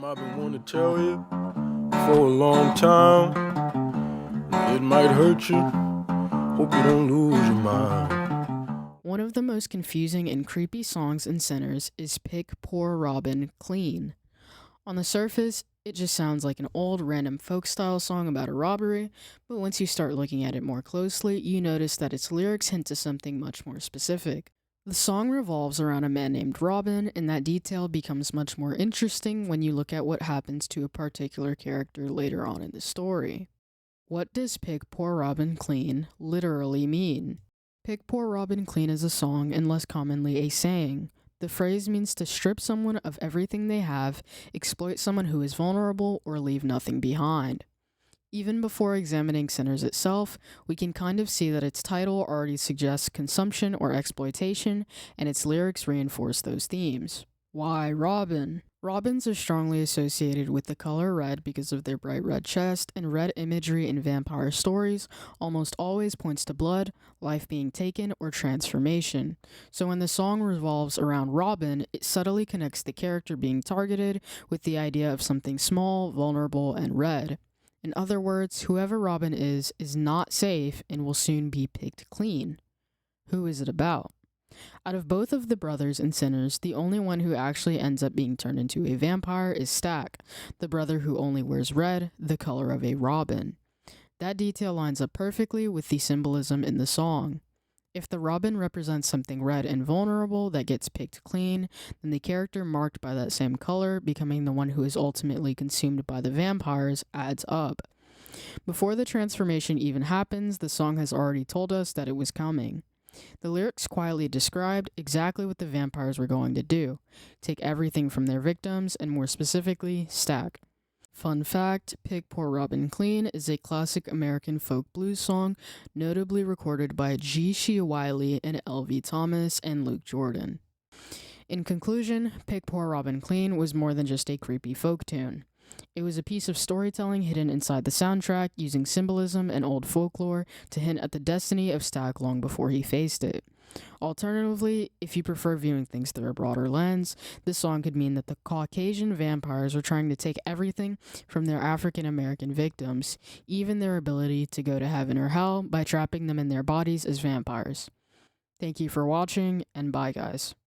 I've been wanting to tell you for a long time. It might hurt you. Hope you don't lose your mind. One of the most confusing and creepy songs in Sinners is Pick Poor Robin Clean. On the surface, it just sounds like an old random folk style song about a robbery, but once you start looking at it more closely, you notice that its lyrics hint to something much more specific. The song revolves around a man named Robin, and that detail becomes much more interesting when you look at what happens to a particular character later on in the story. What does Pick Poor Robin Clean literally mean? Pick Poor Robin Clean is a song and less commonly a saying. The phrase means to strip someone of everything they have, exploit someone who is vulnerable, or leave nothing behind. Even before examining Sinners itself, we can kind of see that its title already suggests consumption or exploitation, and its lyrics reinforce those themes. Why Robin? Robins are strongly associated with the color red because of their bright red chest, and red imagery in vampire stories almost always points to blood, life being taken, or transformation. So when the song revolves around Robin, it subtly connects the character being targeted with the idea of something small, vulnerable, and red. In other words, whoever Robin is not safe and will soon be picked clean. Who is it about? Out of both of the brothers in Sinners, the only one who actually ends up being turned into a vampire is Stack, the brother who only wears red, the color of a robin. That detail lines up perfectly with the symbolism in the song. If the robin represents something red and vulnerable that gets picked clean, then the character marked by that same color, becoming the one who is ultimately consumed by the vampires, adds up. Before the transformation even happens, the song has already told us that it was coming. The lyrics quietly described exactly what the vampires were going to do: take everything from their victims, and more specifically, Stack. Fun fact, Pick Poor Robin Clean is a classic American folk blues song, notably recorded by G. Shea Wiley and L.V. Thomas and Luke Jordan. In conclusion, Pick Poor Robin Clean was more than just a creepy folk tune. It was a piece of storytelling hidden inside the soundtrack, using symbolism and old folklore to hint at the destiny of Stack long before he faced it. Alternatively, if you prefer viewing things through a broader lens, this song could mean that the Caucasian vampires are trying to take everything from their African American victims, even their ability to go to heaven or hell, by trapping them in their bodies as vampires. Thank you for watching, and bye guys.